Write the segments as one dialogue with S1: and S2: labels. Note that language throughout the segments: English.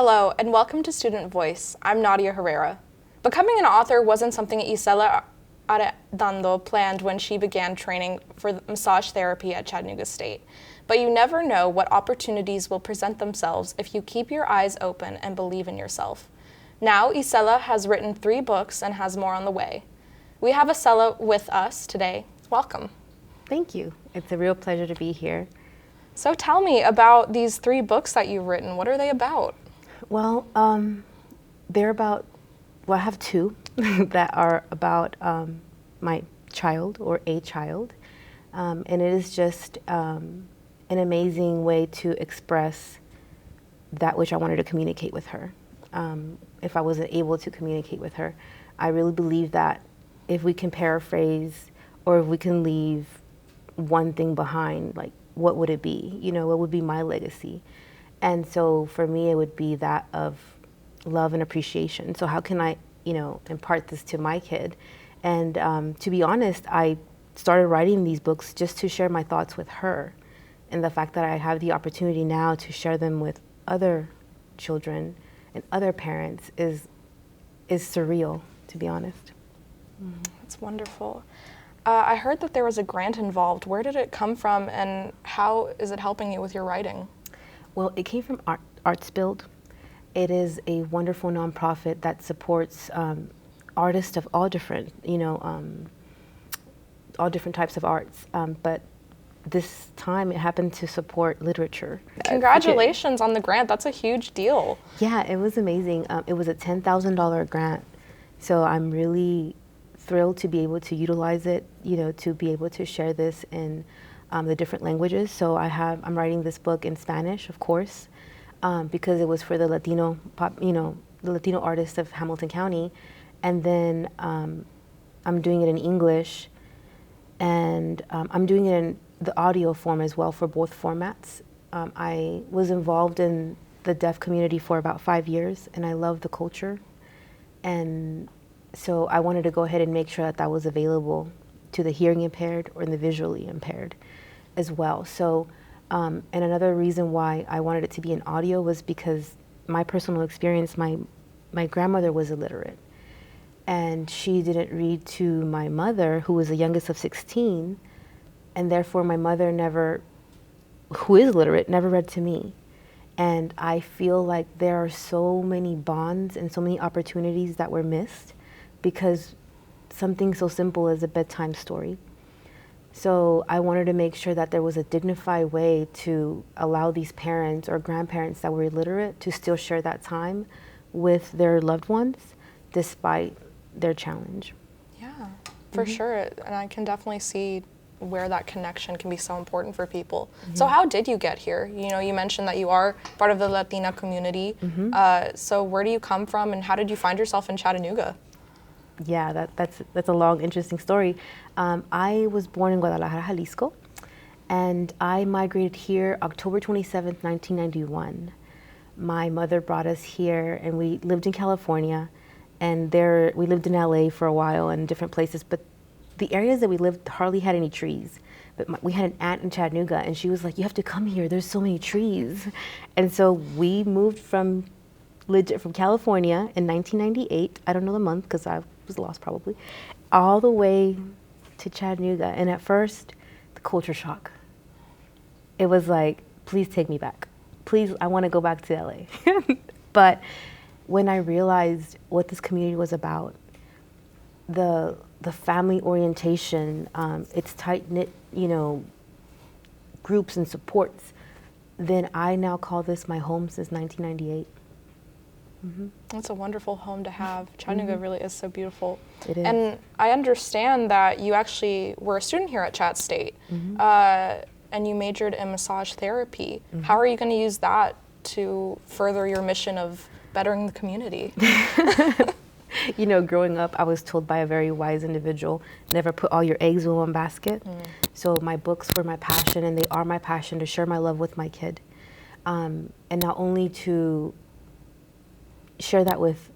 S1: Hello, and welcome to Student Voice. I'm Nadia Herrera. Becoming an author wasn't something Isela Arredondo planned when she began training for massage therapy at Chattanooga State. But you never know what opportunities will present themselves if you keep your eyes open and believe in yourself. Now, Isela has written 3 books and has more on the way. We have Isela with us today. Welcome.
S2: Thank you. It's a real pleasure to be here.
S1: So tell me about these 3 books that you've written. What are they about?
S2: Well, they're about, I have 2 that are about my child or a child. And it is just an amazing way to express that which I wanted to communicate with her. If I wasn't able to communicate with her, I really believe that if we can paraphrase or if we can leave one thing behind, like what would it be? You know, what would be my legacy? And so for me, it would be that of love and appreciation. So how can I, impart this to my kid? And to be honest, I started writing these books just to share my thoughts with her. And the fact that I have the opportunity now to share them with other children and other parents is surreal, to be honest.
S1: That's wonderful. I heard that there was a grant involved. Where did it come from, and how is it helping you with your writing?
S2: Well, it came from Arts Build. It is a wonderful nonprofit that supports artists of all different, all different types of arts. But this time it happened to support literature.
S1: Congratulations on the grant. That's a huge deal.
S2: Yeah, it was amazing. It was a $10,000 grant. So I'm really thrilled to be able to utilize it, to be able to share this in the different languages. So I'm writing this book in Spanish, of course, because it was for the Latino the Latino artists of Hamilton County. And then I'm doing it in English, and I'm doing it in the audio form as well for both formats. I was involved in the deaf community for about 5 years, and I love the culture. And so I wanted to go ahead and make sure that was available to the hearing impaired or the visually impaired as well. So, and another reason why I wanted it to be in audio was because my personal experience, my grandmother was illiterate, and she didn't read to my mother, who was the youngest of 16, and therefore my mother who is literate, never read to me. And I feel like there are so many bonds and so many opportunities that were missed because something so simple as a bedtime story. So I wanted to make sure that there was a dignified way to allow these parents or grandparents that were illiterate to still share that time with their loved ones despite their challenge.
S1: Yeah, for sure. And I can definitely see where that connection can be so important for people. So how did you get here? You mentioned that you are part of the Latina community. So where do you come from, and how did you find yourself in Chattanooga?
S2: Yeah, that's a long, interesting story. I was born in Guadalajara, Jalisco, and I migrated here October 27th, 1991. My mother brought us here, and we lived in California, and we lived in LA for a while and different places, but the areas that we lived hardly had any trees. But we had an aunt in Chattanooga, and she was like, "You have to come here, there's so many trees." And so we moved from California in 1998, I don't know the month because I was lost probably, all the way to Chattanooga. And at first, the culture shock. It was like, please take me back. Please, I want to go back to LA. But when I realized what this community was about, the family orientation, its tight-knit, groups and supports, then I now call this my home since 1998.
S1: That's a wonderful home to have. Chattanooga really is so beautiful.
S2: It is.
S1: And I understand that you actually were a student here at Chat State, and you majored in massage therapy. How are you going to use that to further your mission of bettering the community?
S2: Growing up, I was told by a very wise individual, never put all your eggs in one basket. So my books were my passion, and they are my passion to share my love with my kid. And not only to share that with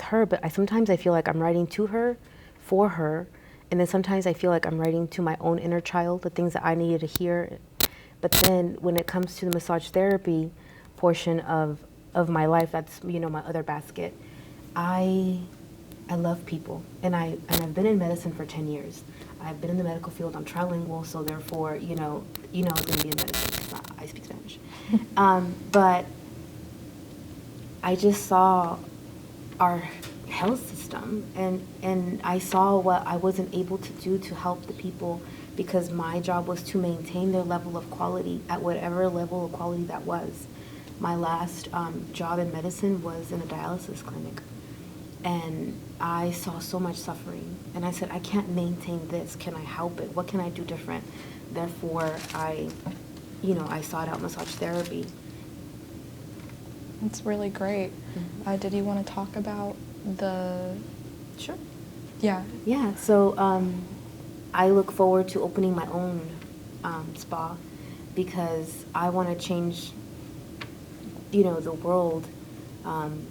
S2: her, but sometimes I feel like I'm writing to her, for her, and then sometimes I feel like I'm writing to my own inner child, the things that I needed to hear. But then when it comes to the massage therapy portion of of my life, that's, you know, my other basket. I love people, and I've been in medicine for 10 years. I've been in the medical field. I'm trilingual, so therefore, you know, I was going to be in medicine because I speak Spanish. But I just saw our health system, and I saw what I wasn't able to do to help the people, because my job was to maintain their level of quality at whatever level of quality that was. My last job in medicine was in a dialysis clinic, and I saw so much suffering, and I said, I can't maintain this. Can I help it? What can I do different? Therefore, I sought out massage therapy.
S1: That's really great.
S2: Mm-hmm.
S1: Did you want to talk about the...
S2: Sure.
S1: Yeah.
S2: Yeah, so I look forward to opening my own spa, because I want to change, the world, and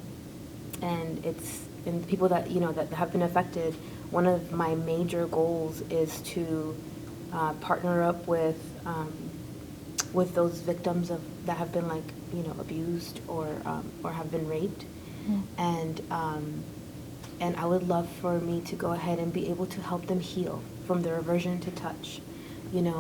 S2: people that, that have been affected. One of my major goals is to partner up with those victims that have been abused or have been raped, and I would love for me to go ahead and be able to help them heal from their aversion to touch, and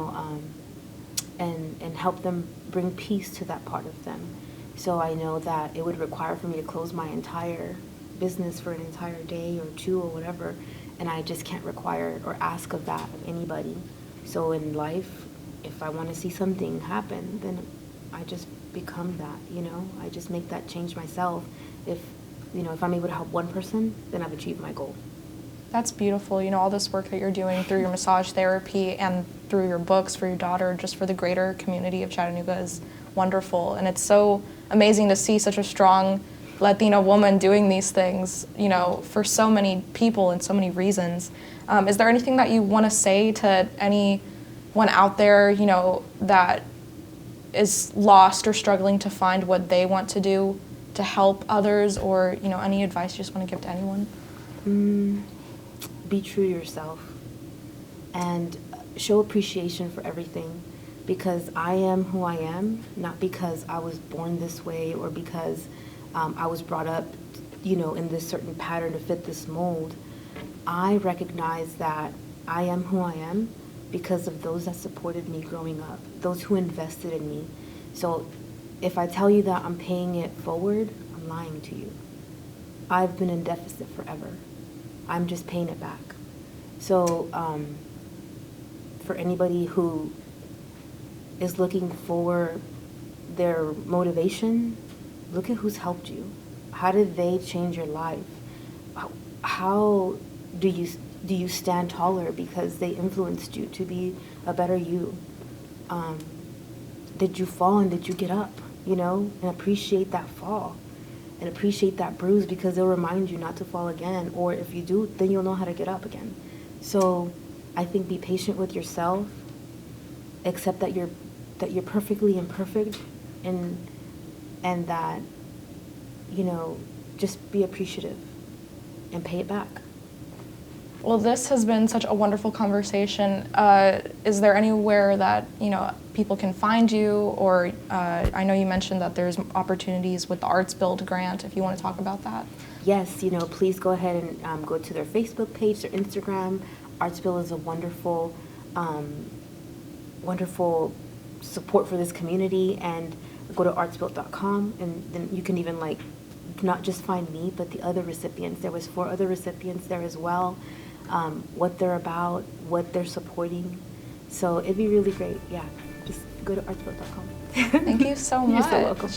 S2: help them bring peace to that part of them. So I know that it would require for me to close my entire business for an entire day or two or whatever, and I just can't require or ask of that of anybody. So in life, if I want to see something happen, then I just become that, I just make that change myself. If I'm able to help one person, then I've achieved my goal.
S1: That's beautiful. All this work that you're doing through your massage therapy and through your books for your daughter, just for the greater community of Chattanooga, is wonderful. And it's so amazing to see such a strong Latina woman doing these things, for so many people and so many reasons. Is there anything that you want to say to anyone out there, that is lost or struggling to find what they want to do to help others, or, any advice you just want to give to anyone?
S2: Be true to yourself and show appreciation for everything, because I am who I am, not because I was born this way or because I was brought up, in this certain pattern to fit this mold. I recognize that I am who I am because of those that supported me growing up, those who invested in me. So if I tell you that I'm paying it forward, I'm lying to you. I've been in deficit forever. I'm just paying it back. So for anybody who is looking for their motivation, look at who's helped you. How did they change your life? How do you stand taller because they influenced you to be a better you? Did you fall and did you get up? And appreciate that fall and appreciate that bruise, because it'll remind you not to fall again. Or if you do, then you'll know how to get up again. So I think be patient with yourself, accept that you're perfectly imperfect, and that, just be appreciative and pay it back.
S1: Well, this has been such a wonderful conversation. Is there anywhere that, people can find you? Or I know you mentioned that there's opportunities with the Arts Build grant, if you want to talk about that.
S2: Yes, please go ahead and go to their Facebook page, their Instagram. Arts Build is a wonderful, wonderful support for this community. And go to artsbuild.com, and then you can even not just find me, but the other recipients. There was 4 other recipients there as well. What they're about, what they're supporting. So it'd be really great. Yeah, just go to artsbuild.com.
S1: Thank you so much.
S2: You're so welcome.